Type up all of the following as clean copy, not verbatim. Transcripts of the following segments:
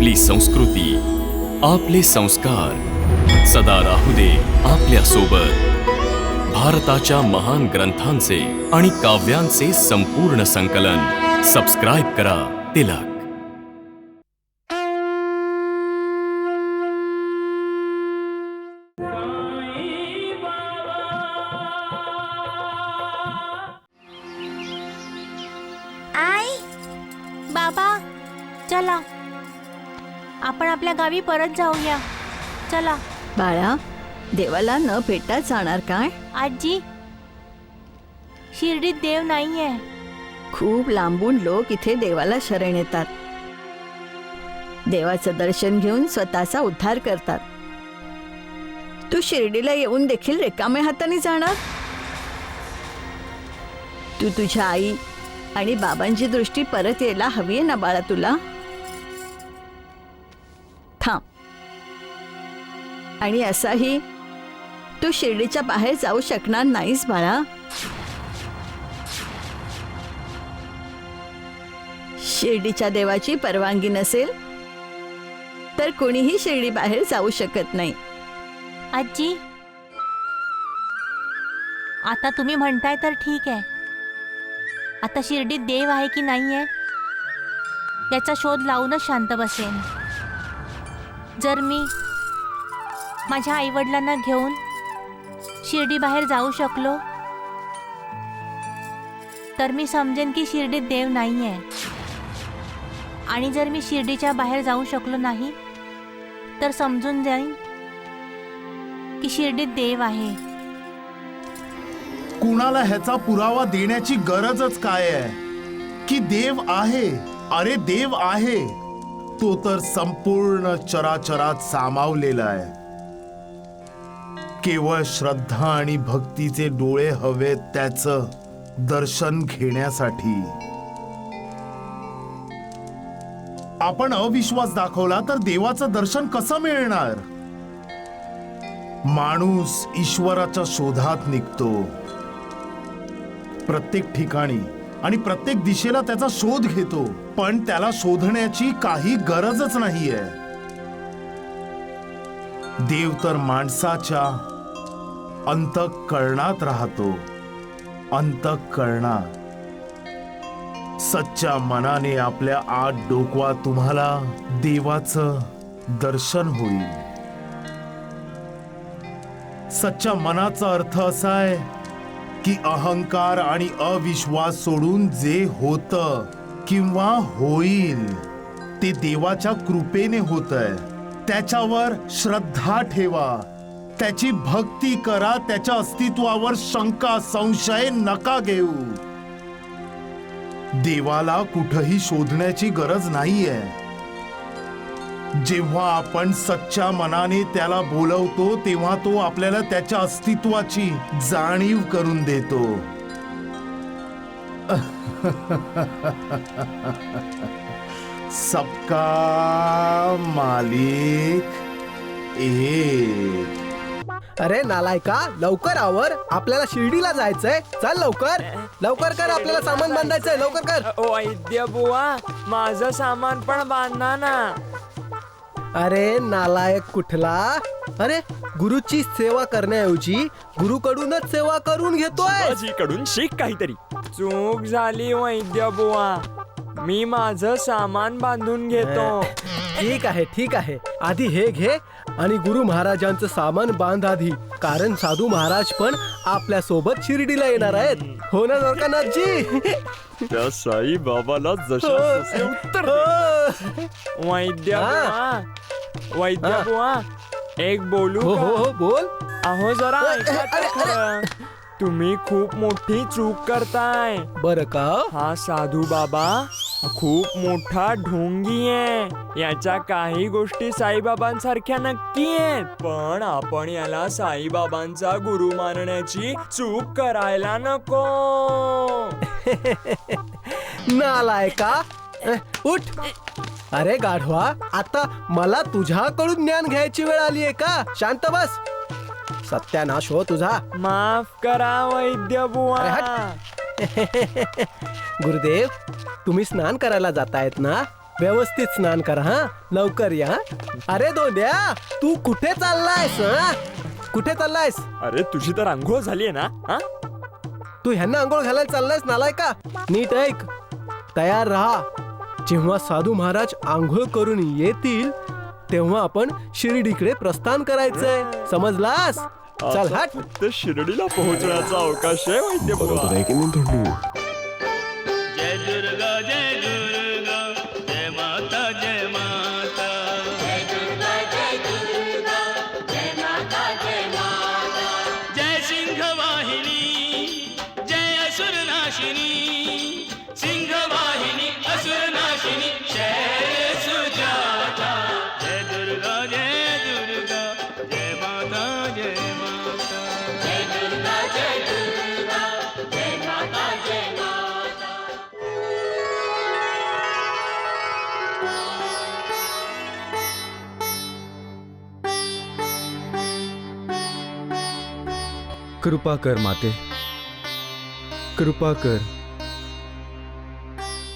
आपली संस्कृती, आपले संस्कार सदा राहू दे आपल्या सोबत. भारताच्या महान ग्रंथांचे आणि काव्यांचे संपूर्ण संकलन. सबस्क्राईब करा तिलक. आई, बाबा, चला आपण आपल्या गावी परत जाऊया. चला. बाळा, देवाला न भेटता जाणार काय? आजी, शिर्डीत देव नाहीये. खूप लांबून लोक इथे देवाला शरण येतात. देवाचं दर्शन घेऊन स्वतःचा उद्धार करतात. तू शिर्डीला येऊन देखील रिकाम्या हाताने जाणार? तू तुझ्या आई आणि बाबांची दृष्टी परत यायला हवी आहे ना बाळा तुला? थांब. आणि असाही तू शिर्डीच्या बाहेर जाऊ शकणार नाहीस बाळा. शिर्डीच्या देवाची परवानगी नसेल तर कोणीही शिर्डी बाहेर जाऊ शकत नाही. आजी, आता तुम्ही म्हणताय तर ठीक आहे. आता शिर्डीत देव आहे की नाहीये याचा शोध लावूनच शांत बसेन. जर मी माझ्या आईवडिलांना घेऊन शिर्डी बाहेर जाऊ शकलो तर मी समजेन की शिर्डीत देव नाहीये. आणि जर मी शिर्डीच्या बाहेर जाऊ शकलो नाही तर समजून जाईन की शिर्डीत देव आहे. कुणाला ह्याचा पुरावा देण्याची गरजच काय आहे की देव आहे. अरे देव आहे, तो तर संपूर्ण चराचरात सामावलेला आहे. केवळ श्रद्धा आणि भक्तीचे डोळे हवेत त्याचं दर्शन घेण्यासाठी. आपण अविश्वास दाखवला तर देवाचं दर्शन कसं मिळणार? माणूस ईश्वराच्या शोधात निघतो. प्रत्येक ठिकाणी आणि प्रत्येक दिशेला त्याचा शोध घेतो, पण त्याला शोधण्याची काही गरजच नाहीये. देव तर माणसाच्या अंतःकरणात राहतो. अंतःकरणात. सच्च्या मनाने आपल्या आत डोकवा, तुम्हाला देवाचं दर्शन होईल. सच्च्या मनाचा अर्थ असा आहे की अहंकार आणि अविश्वास सोडून जे होतं किंवा होईल ते देवाच्या कृपेने होतंय. त्याच्यावर श्रद्धा ठेवा, त्याची भक्ती करा, त्याच्या अस्तित्वावर शंका संशय नका घेऊ. देवाला कुठेही शोधण्याची गरज नाहीये. जेव्हा आपण सच्च्या मनाने त्याला बोलवतो तेव्हा तो आपल्याला त्याच्या अस्तित्वाची जाणीव करून देतो. सबका मालिक एक. अरे नालायका, लवकर आवर, आपल्याला शिर्डीला जायचंय. चल लवकर लवकर कर, आपल्याला सामान बांधायचंय. लवकर कर. वैद्य बुवा, माझं सामान पण बांधा ना. अरे नालायक कुठला. अरे गुरुची सेवा करण्याऐवजी गुरुकडूनच सेवा करून घेतोय. कडून शिक काहीतरी. चूक झाली वैद्य बुवा, मी माझं सामान बांधून घेतो. ठीक आहे ठीक आहे, आधी हे घे आणि गुरु महाराजांचं सामान बांध आधी, कारण साधू महाराज पण आपल्या सोबत शिर्डीला येणार आहेत. हो ना नाथजी? त्या साई बाबाला जशा उत्तर वैद्य बुवा, वैद्य बुवा, एक बोलू हो हो हो, बोल. अहो जरा ऐका तर खरं. तुम्ही खूप मोठी चूक करताय. बरं का? हा साधू बाबा खूप मोठा ढोंगी आहे. याच्या काही गोष्टी साईबाबांसारख्या नक्की आहेत, पण आपण याला साईबाबांचा गुरु मानण्याची चूक करायला नको. नालायका, उठ. अरे गाढवा, आता मला तुझ्याकडून ज्ञान घ्यायची वेळ आली आहे का? शांत बस. सत्यानाश हो तुझा. माफ करा वैद्य बुवा. गुरुदेव, तुम्ही स्नान करायला जातायत ना? व्यवस्थित स्नान कर हा. लवकर या हा. अरे धोंड्या, तू कुठे चाललायस हा? कुठे चाललायस? अरे तुझी तर आंघोळ झालीये ना? हा? तू ह्यांना आंघोळ घालायला चाललायस नालाय का? नीट ऐक, तयार राहा. जेव्हा साधू महाराज आंघोळ करून येतील तेव्हा आपण शिर्डीकडे प्रस्थान करायचंय. समजलास? चल आता हट. फक्त शिर्डीला पोहोचण्याचा अवकाश आहे वैद्य बाबा. आहे की नाही धोंडू? जय दुर्गा जय दुर्गा जय माता जय माता जय दुर्गा जय दुर्गा जय माता जय माता जय सिंह वाहिनी जय असुर नाशिनी सिंह वाहिनी असुर नाशिनी शैल सुजाता जय दुर्गा जय माता जय माता जय दुर्गा जय माता जय माता. कृपा कर माते, कृपा कर.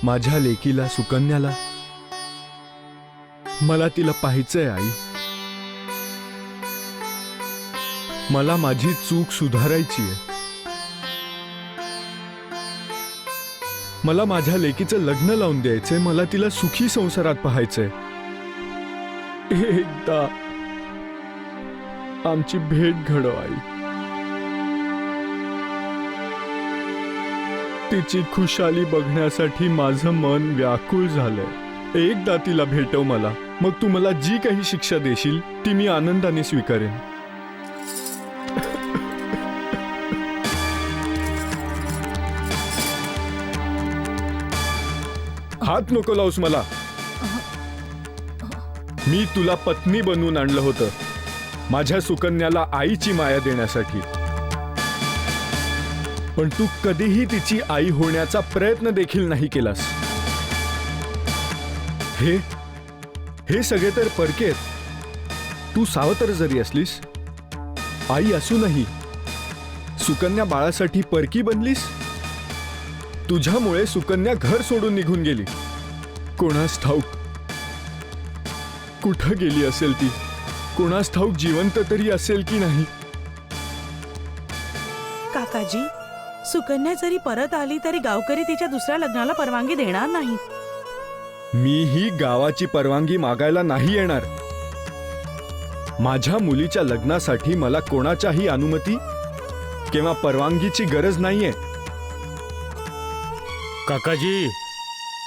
माझ्या लेकीला, सुकन्याला, मला तिला पाहायचंय आई. मला माझी चूक सुधारायची आहे. मला माझ्या लेकीचं लग्न लावून द्यायचंय. मला तिला सुखी संसारात पाहायचंय. एकदा आमची भेट घडव आई. तिची खुशाली बघण्यासाठी माझं मन व्याकुळ झालंय. एकदा तिला भेटव मला. मग तू मला जी काही शिक्षा देशील ती मी आनंदाने स्वीकारेन. हात नको लावूस मला. मी तुला पत्नी बनवून आणलं होतं, माझ्या सुकन्याला आईची माया देण्यासाठी. पण तू कधीही तिची आई होण्याचा प्रयत्न देखील नाही केलास. हे सगळे तर परके आहेत. तू सावत्र जरी असलीस, आई असूनही सुकन्या बाळासाठी परकी बनलीस. तुझ्यामुळे सुकन्या घर सोडून निघून गेली. कोणास ठाऊक कुठं गेली असेल ती. कोणास ठाऊक जिवंत तरी असेल की नाही. काकाजी, सुकन्या जरी परत आली तरी गावकरी तिच्या दुसऱ्या लग्नाला परवानगी देणार नाहीत. मी ही गावाची परवानगी मागायला नाही येणार. माझ्या मुलीच्या लग्नासाठी मला कोणाच्याही अनुमती किंवा परवानगीची गरज नाहीये. काकाजी,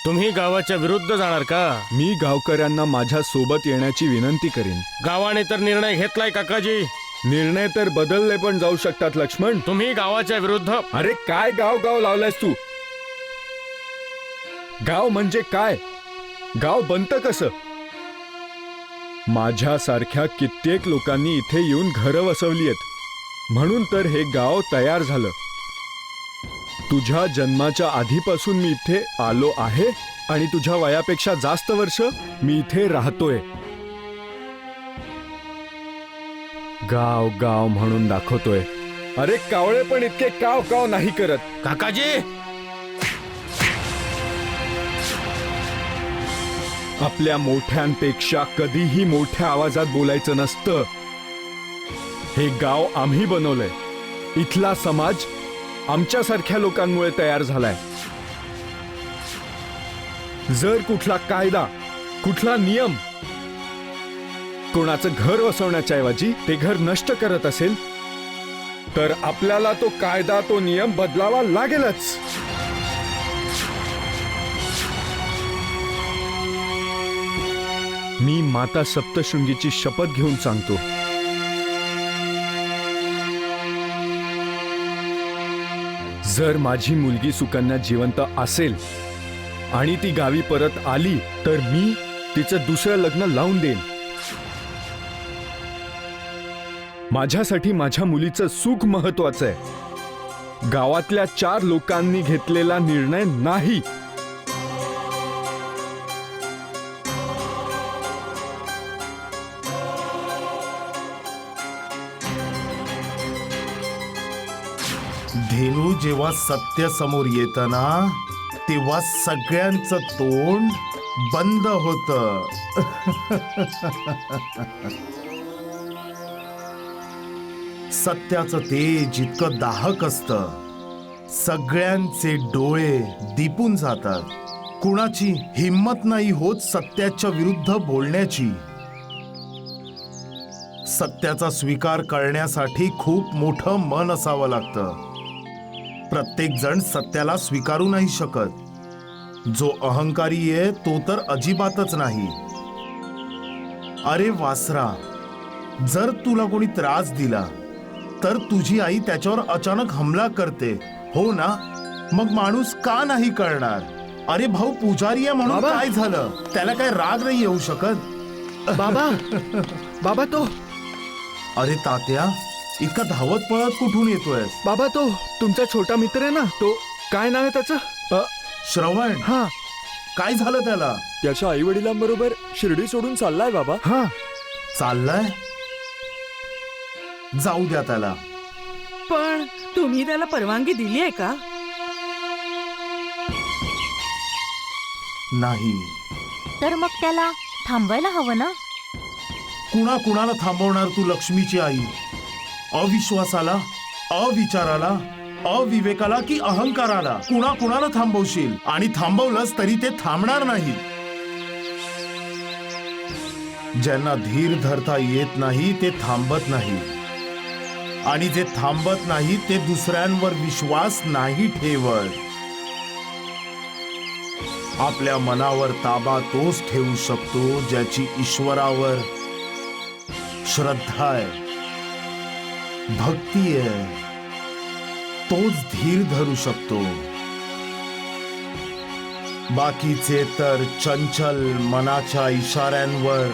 तुम्ही गावाच्या विरुद्ध जाणार का? मी गावकऱ्यांना माझ्या सोबत येण्याची विनंती करेन. गावाने तर निर्णय घेतलाय काकाजी. निर्णय तर बदलले पण जाऊ शकतात लक्ष्मण. तुम्ही गावाच्या विरुद्ध. अरे काय गाव गाव लावलायस तू? गाव म्हणजे काय? गाव बनतं कसं? माझ्यासारख्या कित्येक लोकांनी इथे येऊन घरं वसवली आहेत, म्हणून तर हे गाव तयार झालं. तुझ्या जन्माच्या आधीपासून मी इथे आलो आहे आणि तुझ्या वयापेक्षा जास्त वर्ष मी इथे राहतोय. गाव गाव म्हणून दाखवतोय. अरे कावळे पण इतके काव काव नाही करत. काकाजी, आपल्या मोठ्यांपेक्षा कधीही मोठ्या आवाजात बोलायचं नसतं. हे गाव आम्ही बनवलंय. इथला समाज आमच्यासारख्या लोकांमुळे तयार झालाय. जर कुठला कायदा, कुठला नियम कोणाचं घर वसवण्याच्या ऐवजी ते घर नष्ट करत असेल तर आपल्याला तो कायदा, तो नियम बदलावा लागेलच. मी माता सप्तशृंगीची शपथ घेऊन सांगतो, जर माझी मुलगी सुकन्या जिवंत असेल आणि ती गावी परत आली तर मी तिचं दुसरं लग्न लावून देईन. माझ्यासाठी माझ्या मुलीचं सुख महत्वाचं आहे. गावातल्या 4 लोकांनी घेतलेला निर्णय नाही. धेनू जेव्हा सत्य समोर येतं ना, तेव्हा सगळ्यांचं तोंड बंद होत. सत्याचं तेज जितकं दाहक असतं, सगळ्यांचे डोळे दिपून जातात. कुणाची हिम्मत नाही होत सत्याच्या विरुद्ध बोलण्याची. सत्याचा स्वीकार करण्यासाठी खूप मोठं मन असावं लागतं. प्रत्येक जण सत्याला स्वीकारू नाही शकत. जो अहंकारी आहे तो तर अजिबातच नाही. अरे वासरा, जर तुला कोणी त्रास दिला तर तुझी आई त्याच्यावर अचानक हमला करते, हो ना? मग माणूस का नाही करणार? अरे भाऊ पुजारी आहे म्हणून बाबा. काय झालं? त्याला काय राग नाही येऊ शकत? बाबा बाबा तो अरे तात्या, इतका धावत पळत कुठून येतोय? बाबा तो तुमचा छोटा मित्र आहे ना, तो काय नाव आहे त्याचं? श्रवण, हा काय झालं त्याला? त्याच्या आई वडिलांबरोबर शिर्डी सोडून चाललाय बाबा. हा चाललाय? जाऊ द्या त्याला. पण तुम्ही त्याला परवानगी दिली आहे का? नाही. तर मग त्याला थांबायला हवं ना. कुणाला थांबवणार तू, लक्ष्मीची आई? अविश्वासाला, अविचाराला, अविवेकाला की अहंकाराला? कुणाला थांबवशील? आणि थांबवलंस तरी ते थांबणार नाही. ज्यांना धीर धरता येत नाही ते थांबत नाही, आणि जे थांबत नाही ते दुसऱ्यांवर विश्वास नाही ठेवत. आपल्या मनावर ताबा तोच ठेवू शकतो ज्याची ईश्वरावर श्रद्धा आहे, भक्ती आहे. तोच धीर धरू शकतो. बाकीचे तर चंचल मनाच्या इशाऱ्यांवर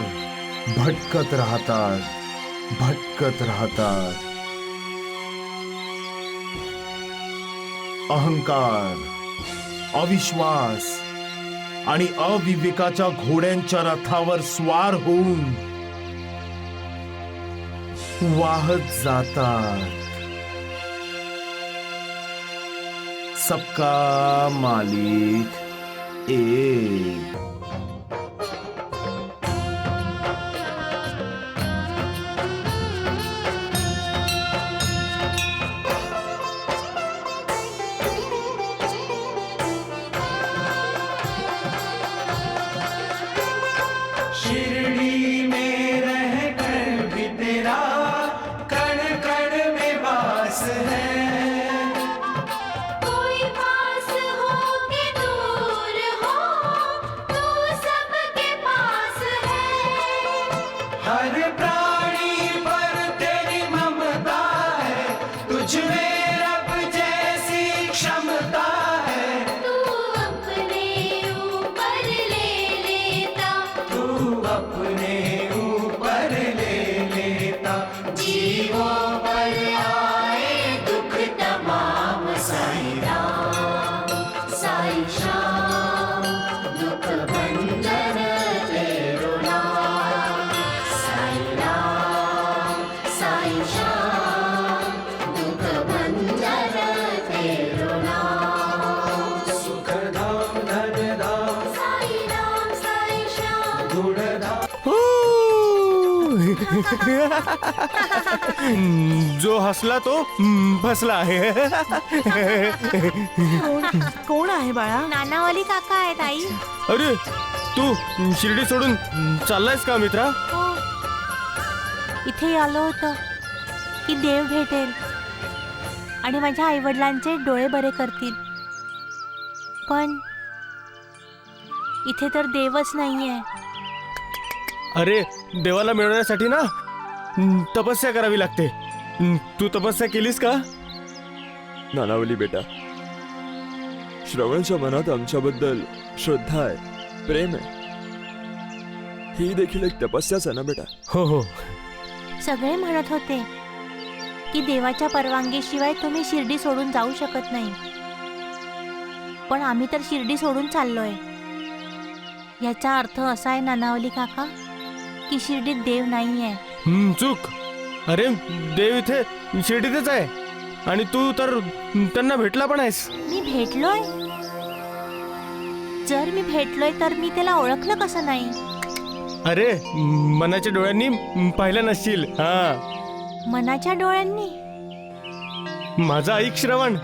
भटकत राहतात. अहंकार, अविश्वास आणि अविवेकाच्या घोड्यांच्या रथावर स्वार होऊन वाहत जातात. सबका मालिक एक. कोई पास हो के दूर हो, तू सबके पास है. हर प्राणी पर तेरी ममता है, तुझ में रब जैसी क्षमता है. तू अपने ऊपर ले लेता, तू अपने ऊपर ले लेता, जीवों पर आए दुख तमाम. साईं राम, साईं श्याम, दुख भंजन तेरो नाम. साईं राम, साईं श्याम, दुख भंजन तेरो नाम. सुख धाम धन धाम साईं राम, साईं श्याम. गुण धाम. जो हसला तो फसला आहे. कोण आहे बाळा? नानावली काका आहेत आई. अरे तू शिर्डी सोडून चाललायस का मित्रा? हो, इथे आलो होतो की देव भेटेल आणि माझ्या आईवडिलांचे डोळे बरे करतील. पण इथे तर देवच नाहीये. अरे देवाला मिळवण्यासाठी ना तपस्या करावी लागते. तू तपस्या केलीस का? नानावली बेटा, श्रवणच्या मनात आमच्याबद्दल श्रद्धा आहे, प्रेम आहे. ही देखील एक तपस्याच आहे ना बेटा. हो हो. सगळे म्हणत होते की देवाच्या परवानगीशिवाय तुम्ही शिर्डी सोडून जाऊ शकत नाही. पण आम्ही तर शिर्डी सोडून चाललोय. याचा अर्थ असा आहे नानावली काका की शिर्डीत देव नाहीये. चूक. अरे देव इथे शिर्डीतच आहे आणि तू तर त्यांना भेटला पण आहेस. मी भेटलोय? जर मी भेटलोय तर मी त्याला ओळखलं कसं नाही? अरे मनाच्या डोळ्यांनी पाहिलं नसशील. हा, मनाच्या डोळ्यांनी? माझा ऐक श्रवण,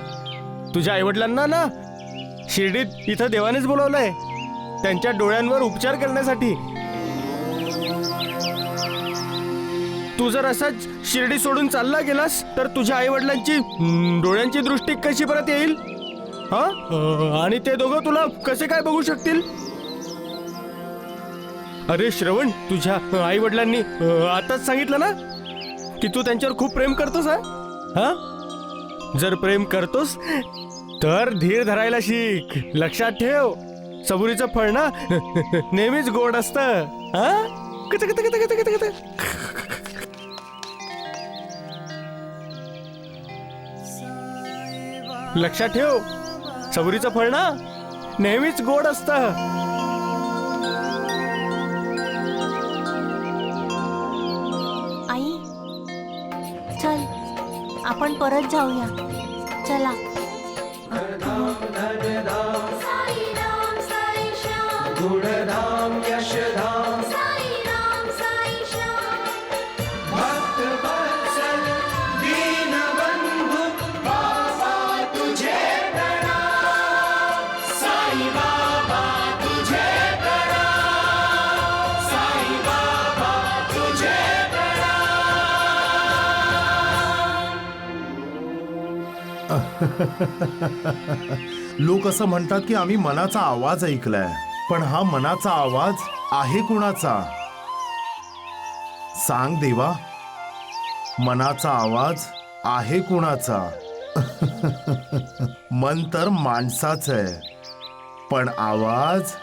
तुझ्या आईवडिलांना ना शिर्डीत इथं देवानेच बोलवलंय त्यांच्या डोळ्यांवर उपचार करण्यासाठी. तू जर असाच शिर्डी सोडून चालला गेलास तर तुझ्या आईवडिलांची डोळ्यांची दृष्टी कशी परत येईल? हा, आणि ते दोघं तुला कसे काय बघू शकतील? अरे श्रवण, तुझ्या आई वडिलांनी आताच सांगितलं ना की तू त्यांच्यावर खूप प्रेम करतोस. हा, जर प्रेम करतोस तर धीर धरायला शिक. लक्षात ठेव, सबुरीचं फळ ना नेहमीच गोड असतं. हा, कत कत कत कत कत कत. लक्षात ठेव, सबुरीचं फळ ना नेहमीच गोड असतं. आई, चल आपण परत जाऊया. चला. साईराम साई श्याम गुणधाम यशधाम साईराम साई श्याम भक्त वत्सल दीनबंधु बाबा तुझे प्रणाम साई बाबा तुझे प्रणाम साई बाबा तुझे लोक असं म्हणतात की आम्ही मनाचा आवाज ऐकलाय, पण हा मनाचा आवाज आहे कुणाचा? सांग देवा, मनाचा आवाज आहे कुणाचा? मन तर माणसाचं आहे, पण आवाज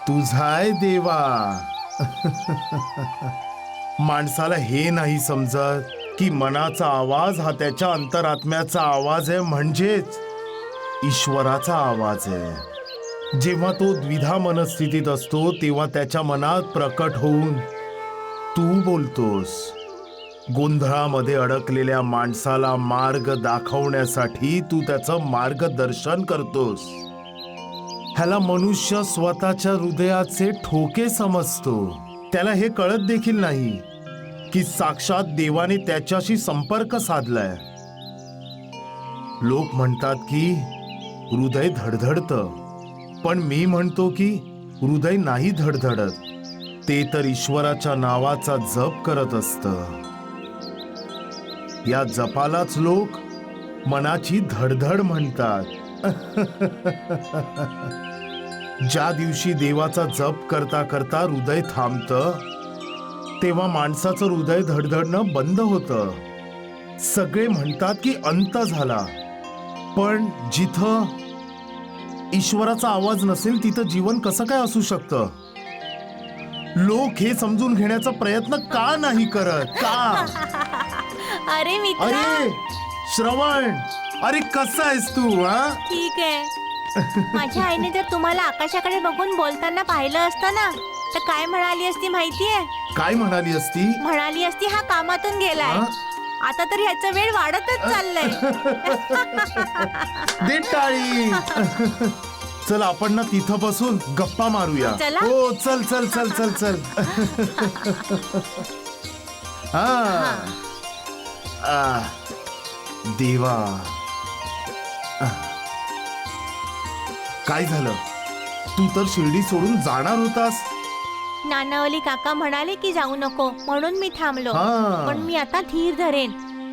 तुझाय देवा. माणसाला हे नाही समजत की मनाचा आवाज हा त्याच्या अंतरात्म्याचा आवाज आहे, म्हणजेच ईश्वराचा आवाज आहे. जेव्हा तो द्विधा मनस्थितीत असतो तेव्हा त्याच्या मनात प्रकट होऊन तू बोलतोस. गोंधळामध्ये अडकलेल्या माणसाला मार्ग दाखवण्यासाठी तू त्याचं मार्गदर्शन करतोस. ह्याला मनुष्य स्वतःच्या हृदयाचे ठोके समजतो. त्याला हे कळत देखील नाही की साक्षात देवाने त्याच्याशी संपर्क साधलाय. लोक म्हणतात की हृदय धडधडतं, पण मी म्हणतो की हृदय नाही धडधडत, ते तर ईश्वराच्या नावाचा जप करत असतं. या जपालाच लोक मनाची धडधड म्हणतात. ज्या दिवशी देवाचा जप करता करता हृदय थांबतं तेव्हा माणसाचं हृदय धडधडणं बंद होतं. सगळे म्हणतात की अंत झाला, पण जिथं ईश्वराचा आवाज नसेल तिथं जीवन कसं काय असू शकतं? लोक हे समजून घेण्याचा प्रयत्न का नाही करत? का? अरे मित्र, अरे श्रवण, अरे कसा आहेस तू? हा, ठीक आहे. माझ्या आईने जर तुम्हाला आकाशाकडे बघून बोलताना पाहिलं असतं ना तर काय म्हणाली असती माहितीये? काय म्हणाली असती? म्हणाली असती हा कामातून गेलाय. हा? आता तर ह्याचा वेळ वाढतच चाललाय. दे टाळी. चल आपण ना तिथं बसून गप्पा मारूया. चला. हो, चल चल चल चल चल. हा. देवा, काय झालं? तू तर शिर्डी सोडून जाणार होतास. नानावली काका म्हणाले की जाऊ नको, म्हणून मी थांबलो. हा. पण मी आता धीर धरेन,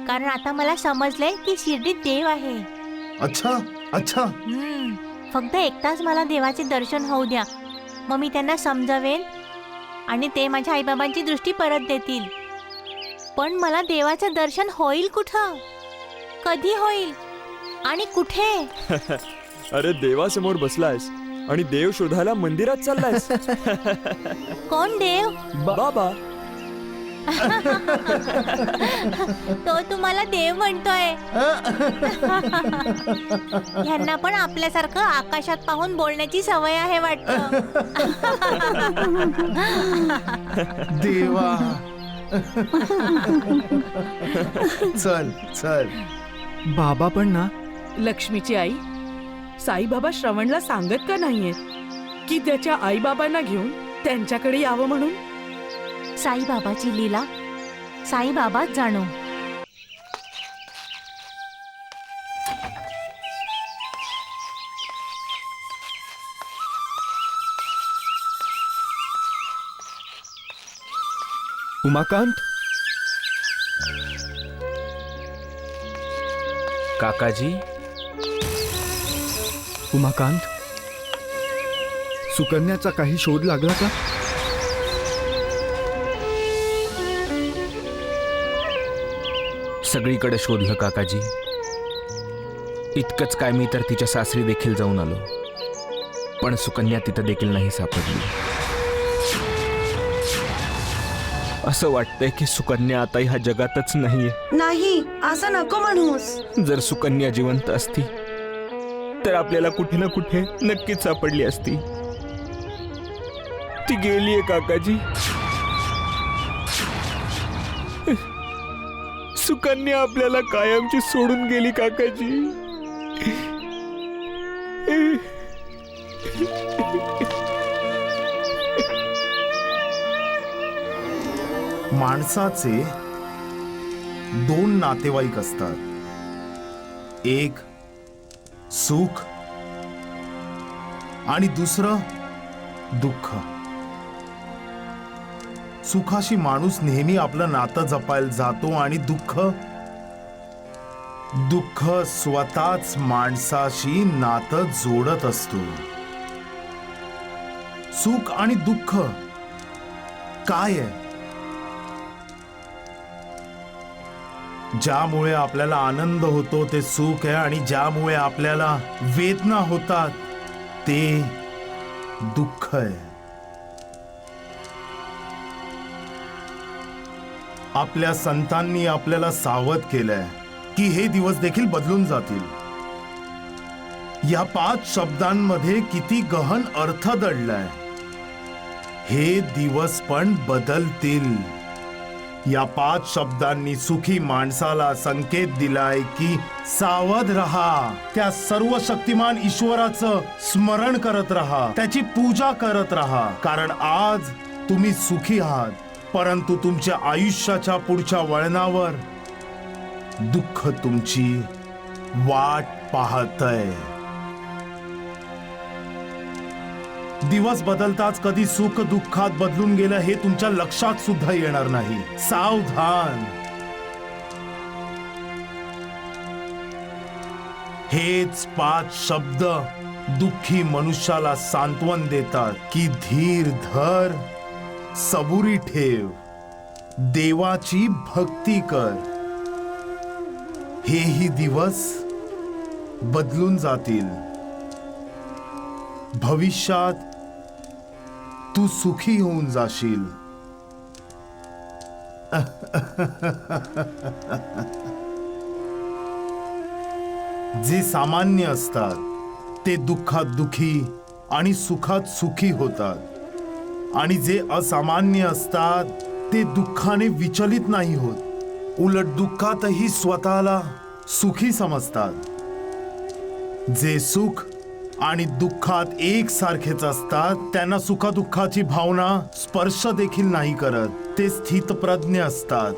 कारण आता मला समजलंय की शिर्डीत देव आहे. अच्छा अच्छा. फक्त एकदाच मला देवाचे दर्शन होऊ द्या, मग मी त्यांना समजावेन आणि ते माझ्या आईबाबांची दृष्टी परत देतील. पण मला देवाचं दर्शन होईल कुठं, कधी होईल आणि कुठे? अरे देवासमोर बसलायस आणि देव शोधायला मंदिरात चाललायस. कोण देव? बाबा. तो तुम्हाला देव म्हणतोय. ह्यांना पण आपल्यासारखं आकाशात पाहून बोलण्याची सवय आहे वाटतं. देवा. चल चल. बाबा पण ना लक्ष्मीची आई, साईबाबा श्रवणला सांगत का नाहीयेत की त्याच्या आईबाबांना घेऊन त्यांच्याकडे यावं म्हणून? साईबाबाची लीला साईबाबाच जाणो. उमाकांत, काकाजी, उमाकांत, सुकन्याचा काही शोध लागला का? सगळीकडे शोधलं काकाजी. इतकंच काय, मी तर तिच्या सासरी देखील जाऊन आलो, पण सुकन्या तिथं देखील नाही सापडली. असं वाटतंय की सुकन्या आता ह्या जगातच नाहीये. नाही, असं नको म्हणूस. जर सुकन्या जिवंत असती तर आपल्याला कुठे ना कुठे नक्कीच सापडली असती. ती गेलीये काकाजी. सुकन्या आपल्याला कायमची सोडून गेली काकाजी. माणसाचे 2 नातेवाईक असतात, एक सुख आणि दुसरं दुःख. सुखाशी माणूस नेहमी आपलं नातं जपायला जातो आणि दुःख स्वतःच माणसाशी नातं जोडत असतो. सुख आणि दुःख काय आहे? ज्यामुळे आपल्याला आनंद होतो ते सुख आहे, आणि ज्यामुळे आपल्याला वेदना होतात ते दुःख आहे. आपल्या संतांनी आपल्याला सावध केलंय की हे दिवस देखील बदलून जातील. या 5 शब्दांमध्ये किती गहन अर्थ दडलाय. हे दिवस पण बदलतील. या 5 शब्दांनी सुखी माणसाला संकेत दिलाय की सावध रहा, त्या सर्व शक्तिमान ईश्वराचं स्मरण करत रहा, त्याची पूजा करत रहा. कारण आज तुम्ही सुखी आहात, परंतु तुमच्या आयुष्याच्या पुढच्या वळणावर दुःख तुमची वाट पाहतय. दिवस बदलताच कधी सुख दुःखात बदलून गेलं हे तुमच्या लक्षात सुद्धा येणार नाही. सावधान. हेच 5 शब्द दुःखी मनुष्याला सांत्वन देतात की धीर धर, सबुरी ठेव, देवाची भक्ती कर. हेही दिवस बदलून जातील. भविष्यात तू सुखी होऊन जाशील. जे सामान्य असतात ते दुःखात दुःखी आणि सुखात सुखी होतात, आणि जे असामान्य असतात ते दुःखाने विचलित नाही होत. उलट दुःखातही स्वतःला सुखी समजतात. जे सुख आणि दुःखात एकसारखेच असतात त्यांना सुखदुःखाची भावना स्पर्श देखील नाही करत. ते स्थितप्रज्ञ असतात.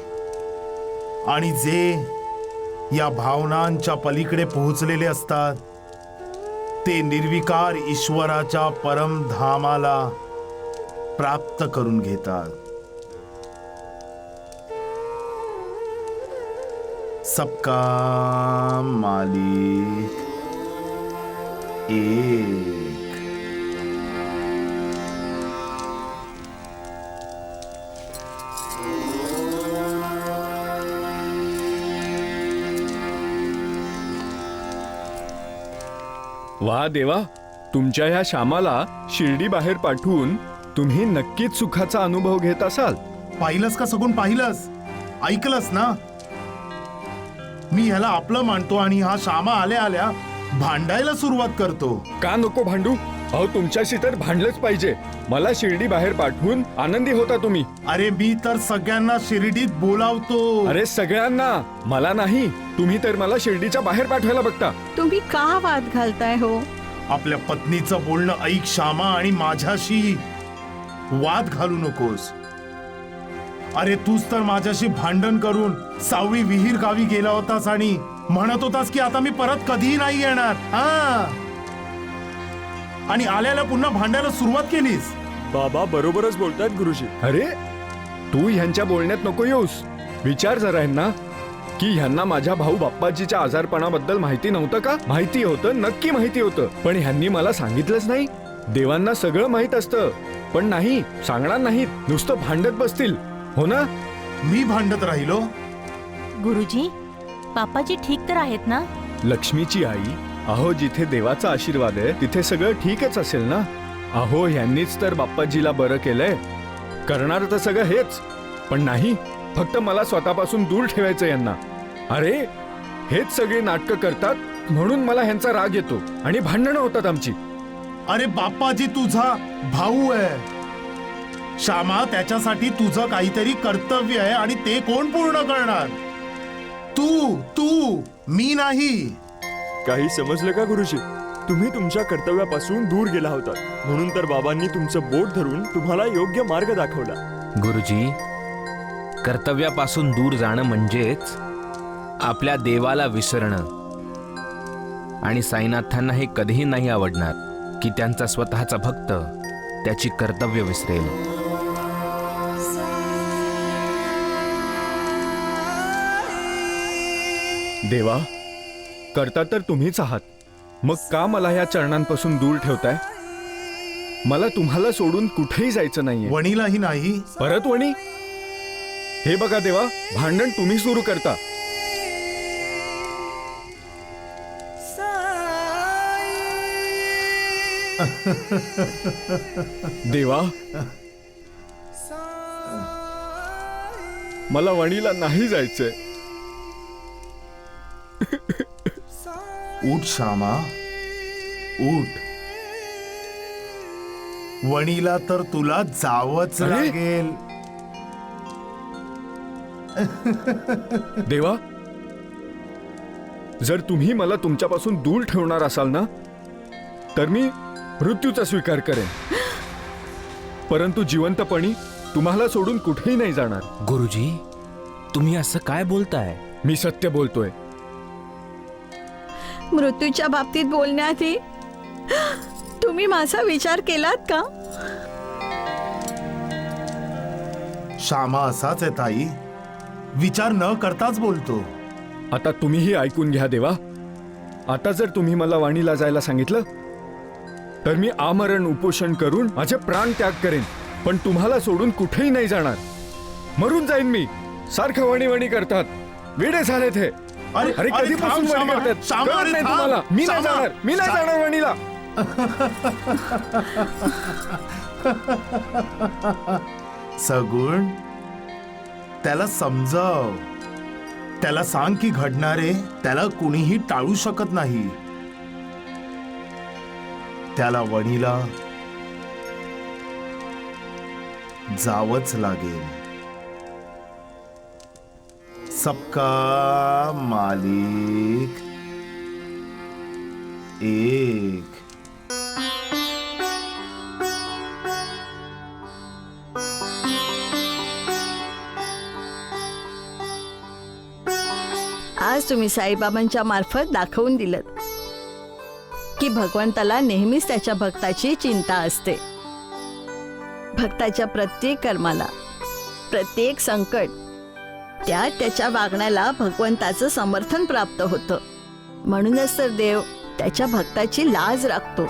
आणि जे या भावनांच्या पलीकडे पोहोचलेले असतात ते निर्विकार ईश्वराच्या परमधामाला प्राप्त करून घेतात. सबका मालिक एक. वा देवा, तुमच्या ह्या श्यामाला शिर्डी बाहेर पाठवून तुम्ही नक्कीच सुखाचा अनुभव घेत असाल. पाहिलंस का सगून? पाहिलंस, ऐकलंस ना? मी ह्याला आपलं मानतो आणि हा श्यामा आल्या आल्या भांडायला सुरुवात करतो. का नको भांडू? अहो, तुमच्याशी तर भांडलंच पाहिजे. मला शिर्डी बाहेर पाठवून आनंदी होता तुम्ही. अरे मी तर सगळ्यांना शिर्डीत बोलावतो. अरे सगळ्यांना, मला नाही. तुम्ही तर मला शिर्डीच्या बाहेर पाठवायला बघता. तुम्ही का वाद घालताय हो? आपल्या पत्नीचं बोलणं ऐक श्यामा आणि माझ्याशी वाद घालू नकोस. अरे तूच तर माझ्याशी भांडण करून सावळी विहीर गावी गेला होतास आणि म्हणत होतास की आता मी परत कधीही नाही येणार. हा, आणि आल्याला पुन्हा भांडायला सुरुवात केलीस. बाबा बरोबरच बोलतायत गुरुजी. अरे तू ह्यांच्या बोलण्यात नको येऊस. विचार जरा ह्यांना की ह्यांना माझ्या भाऊ बाप्पाजीच्या आजारपणाबद्दल माहिती नव्हतं का? माहिती होतं, नक्की माहिती होतं, पण ह्यांनी मला सांगितलंच नाही. देवांना सगळं माहित असतं, पण नाही सांगणार नाहीत, नुसतं भांडत बसतील. हो ना? मी भांडत राहिलो? गुरुजी, बाप्पाजी ठीक तर आहेत ना? लक्ष्मीची आई, अहो जिथे देवाचा आशीर्वाद आहे तिथे सगळं ठीकच असेल ना. अहो ह्यांनीच तर बाप्पाजीला बरं केलंय. करणार तर सगळं हेच, पण नाही, फक्त मला स्वतःपासून दूर ठेवायचं यांना. अरे हेच सगळे नाटकं करतात म्हणून मला ह्यांचा राग येतो आणि भांडणं होतात आमची. अरे बाप्पाजी तुझा भाऊ आहे श्यामा, त्याच्यासाठी तुझं काहीतरी कर्तव्य आहे आणि ते कोण पूर्ण करणार? तू मी नाही. काही समजलं का गुरुजी? तुम्ही तुमच्या कर्तव्यापासून दूर गेला होता म्हणून तर बाबांनी तुमचं बोट धरून तुम्हाला योग्य मार्ग दाखवला. गुरुजी, कर्तव्यापासून दूर जाणं म्हणजेच आपल्या देवाला विसरणं. आणि साईनाथांना हे कधीही नाही आवडणार की त्यांचा स्वतःचा भक्त त्याची कर्तव्य विसरेल. देवा, करता तर तुम्हीच आहात, मग का मला ह्या चरणांपासून दूर ठेवताय? मला तुम्हाला सोडून कुठेही जायचं नाहीये. वणीलाही नाही. परत वणी? हे बघा देवा, भांडण तुम्ही सुरू करता. देवा, मला वणीला नाही जायचंय. उठ श्यामा, उठ. वणीला तर तुला जावंच अरे? लागेल. देवा, जर तुम्ही मला तुमच्यापासून दूर ठेवणार असाल ना, तर मी मृत्यूचा स्वीकार करेन, परंतु जिवंतपणी तुम्हाला सोडून कुठेही नाही जाणार. गुरुजी, तुम्ही असं काय बोलताय? मी सत्य बोलतोय. मृत्यूच्या बाबतीत बोलण्याआधी तुम्ही माझा विचार केलात का? श्यामा असाच आहे ताई, विचार न करताच बोलतो. आता तुम्हीही ऐकून घ्या देवा. आता जर तुम्ही मला वाणीला जायला सांगितलं तर मी आमरण उपोषण करून माझे प्राण त्याग करेन, पण तुम्हाला सोडून कुठेही नाही जाणार. मरून जाईन मी. सारखं वणी वणी करतात, वेडे झालेत हे. अरे कधीपासून वणी करतात? कळत नाही तुम्हाला? मी नाही जाणार, मी नाही जाणार वणीला. सगुण, त्याला समजाव. त्याला सांग की घडणारे त्याला कुणीही टाळू शकत नाही. त्याला वणीला जावंच लागेल. सबका मालिक एक. आज तुम्ही साईबाबांच्या मार्फत दाखवून दिलं की भगवंताला नेहमीच त्याच्या भक्ताची चिंता असते. भक्ताच्या प्रत्येक कर्माला, प्रत्येक संकट, त्याच्या वागण्याला भगवंताचं समर्थन प्राप्त होतं. म्हणूनच तर देव त्याच्या भक्ताची लाज राखतो.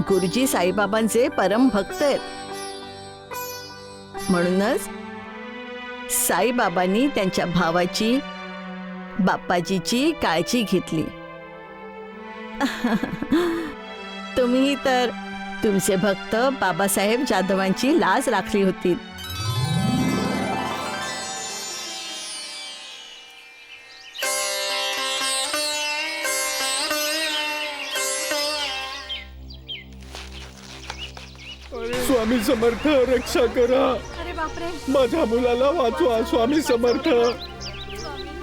गुरुजी साईबाबांचे परम भक्त आहेत. म्हणूनच साईबाबांनी त्यांच्या भावाची, बाप्पाजीची काळजी घेतली. तुम्ही तर तुमचे भक्त बाबासाहेब जाधवांची लाज राखली होती. स्वामी समर्थ, रक्षा करा. अरे बापरे, माझ्या मुलाला वाचवा. स्वामी समर्थ,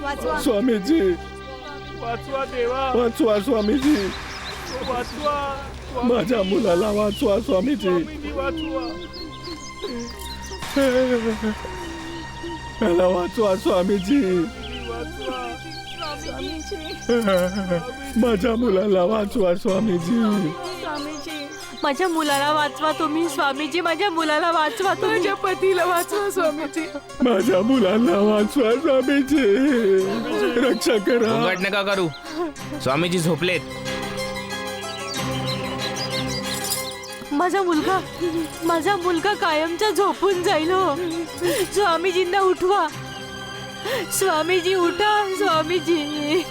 वाचवा. स्वामीजी वाचवा देवा, वाचवा स्वामीजी, वाचवा माझ्या मुलाला वाचवा स्वामीजी, स्वामीजी, वाचवा. मला वाचवा स्वामीजी, माझ्या मुलाला वाचवा स्वामीजी, माझ्या मुलाला वाचवा तुम्ही स्वामीजी, माझ्या मुलाला वाचवा तुम्ही. माझ्या पतीला वाचवा स्वामीजी. माझ्या मुलाला वाचवा स्वामीजी, रक्षा करा. गोंगाट नका करू, स्वामीजी झोपलेत. माझा मुलगा कायमचा झोपून जाईल हो. स्वामीजींना उठवा. स्वामीजी उठा, स्वामीजी.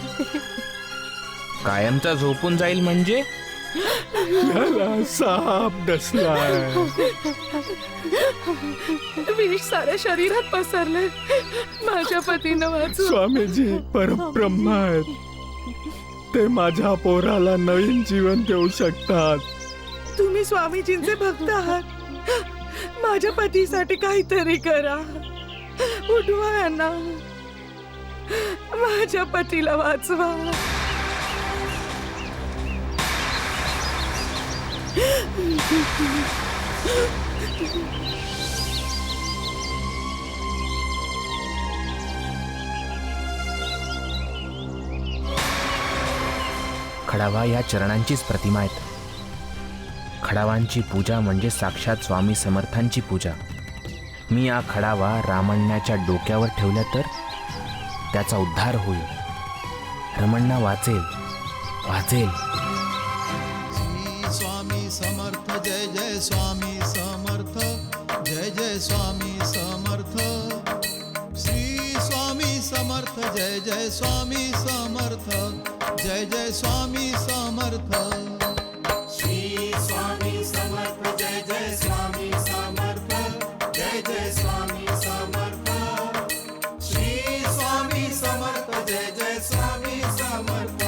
कायमचा झोपून जाईल म्हणजे? याला साप डसलाय. विष साऱ्या शरीरात पसरले. माझ्या पतीनं वाचवा. स्वामीजी परब्रह्म आहेत, ते माझ्या पोराला नवीन जीवन देऊ शकतात. तुम्ही स्वामीजींचे भक्त आहात. माझ्या पतीसाठी काहीतरी करा. उठवा यांना. माझ्या पतीला वाचवा. खडावा या चरणांचीच प्रतिमा आहेत. खडावांची पूजा म्हणजे साक्षात स्वामी समर्थांची पूजा. मी हा खडावा रामण्णाच्या डोक्यावर ठेवला तर त्याचा उद्धार होईल. रमण्णा वाचेल, वाचेल. स्वामी समर्थ, जय जय स्वामी समर्थ, जय जय स्वामी समर्थ. श्री स्वामी समर्थ, जय जय स्वामी समर्थ, जय जय स्वामी समर्थ. श्री स्वामी समर्थ, जय जय स्वामी समर्थ, जय जय स्वामी समर्थ. श्री स्वामी समर्थ, जय जय स्वामी समर्थ,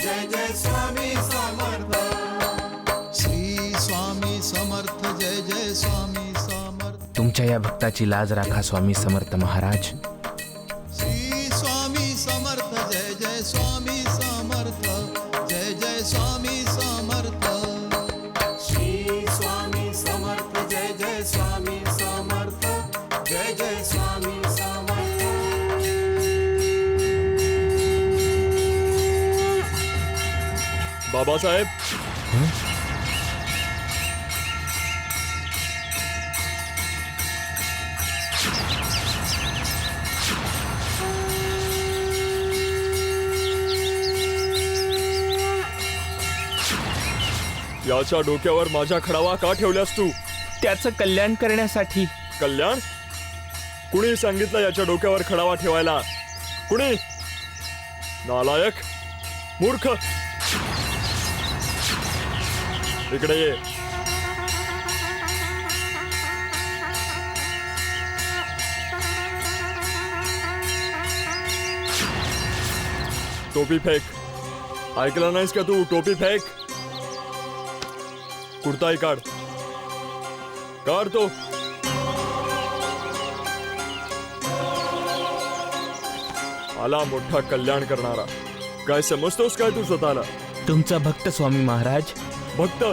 जय जय स्वामी समर्थ. श्री स्वामी समर्थ, जय जय स्वामी समर्थ. तुमच्या या भक्ताची लाज राखा स्वामी समर्थ महाराज. श्री स्वामी समर्थ, जय जय स्वामी समर्थ, जय जय स्वामी समर्थ. श्री स्वामी समर्थ, जय जय स्वामी समर्थ, जय जय स्वामी समर्थ. बाबासाहेब, याच्या डोक्यावर माझा खडावा का ठेवल्यास तू? त्याचं कल्याण करण्यासाठी. कल्याण? कुणी सांगितलं याच्या डोक्यावर खडावा ठेवायला? कुणी? नालायक, मूर्ख, इकडे ये. टोपी फेक. ऐकलं नाहीस का तू? टोपी फेक. कुर्ताही काढ. काढ तो. आला मोठा कल्याण करणारा. काय समजतोस काय तू स्वतःला? तुमचा भक्त स्वामी महाराज. भक्त?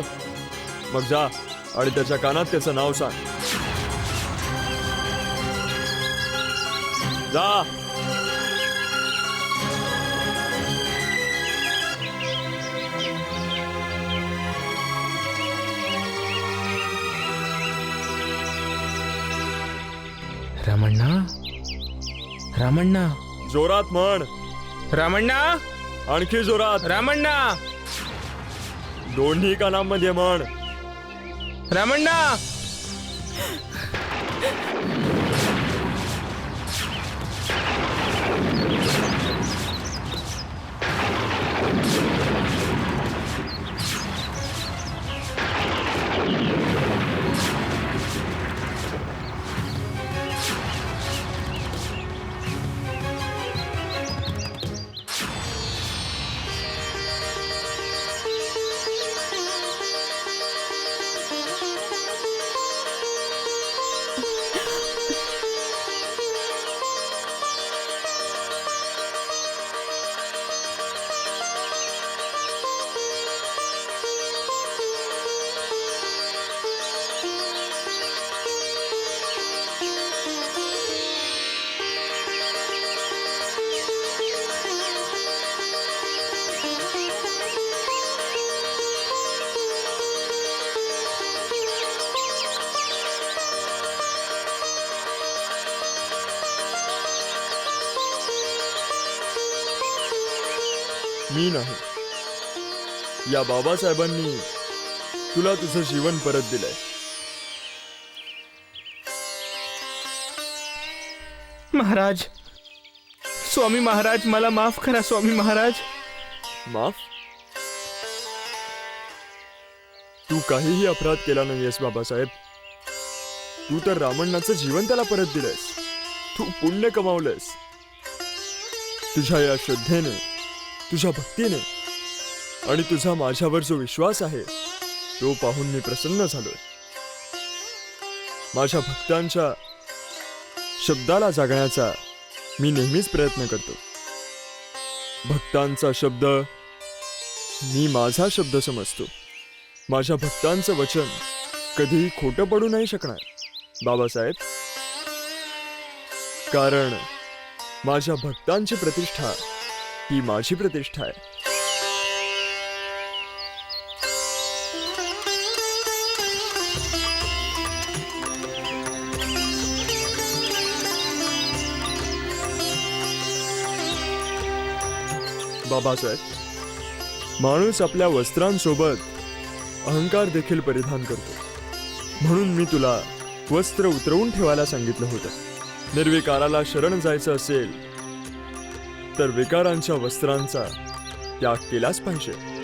मग जा आणि त्याच्या कानात त्याचं नाव सांग. जा. रमण्णा, रमण्णा, जोरात म्हण. रमण्णा, आणखी जोरात. रमण्णा, दोन्ही कानांमध्ये म्हण. रमण्णा. मी नाही. या बाबासाहेबांनी तुला तुझं जीवन परत दिलंय. महाराज, स्वामी महाराज, मला माफ करा स्वामी महाराज. माफ? तू काहीही अपराध केला नाहीयेस बाबासाहेब. तू तर रामण्णाचं जीवन त्याला परत दिलंयस. तू पुण्य कमावलंयस. तुझ्या या श्रद्धेने, तुझ्या भक्तीने आणि तुझा माझ्यावर जो विश्वास आहे तो पाहून मी प्रसन्न झालोय. माझ्या भक्तांच्या शब्दाला जागण्याचा मी नेहमीच प्रयत्न करतो. भक्तांचा शब्द मी माझा शब्द समजतो. माझ्या भक्तांचं वचन कधीही खोटं पडू नाही शकणार बाबासाहेब, कारण माझ्या भक्तांची प्रतिष्ठा ही माझी प्रतिष्ठा आहे. बाबासाहेब, माणूस आपल्या वस्त्रांसोबत अहंकार देखील परिधान करतो. म्हणून मी तुला वस्त्र उतरवून ठेवायला सांगितलं होतं. निर्विकाराला शरण जायचं असेल तर विकारांच्या वस्त्रांचा त्याग केलाच पाहिजे.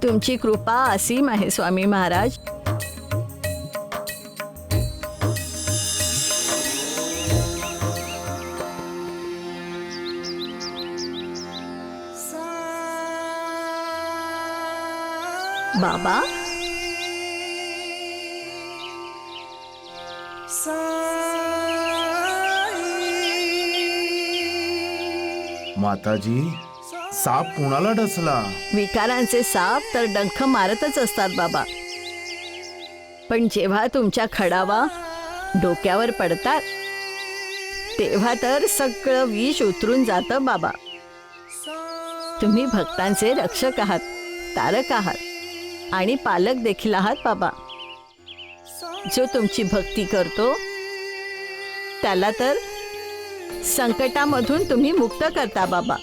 तुमची कृपा असीम आहे स्वामी महाराज. बाबा, माताजी, साप कुणाला डसला? विकारांचे साप तर डंख मारतच असतात बाबा, पण जेव्हा तुमच्या खडावा डोक्यावर पडतात तेव्हा तर सगळं विष उतरून जातं बाबा. तुम्ही भक्तांचे रक्षक आहात, तारक आहात आणि पालक देखील आहात बाबा. जो तुमची भक्ती करतो त्याला तर संकटामधून तुम्ही मुक्त करता बाबा.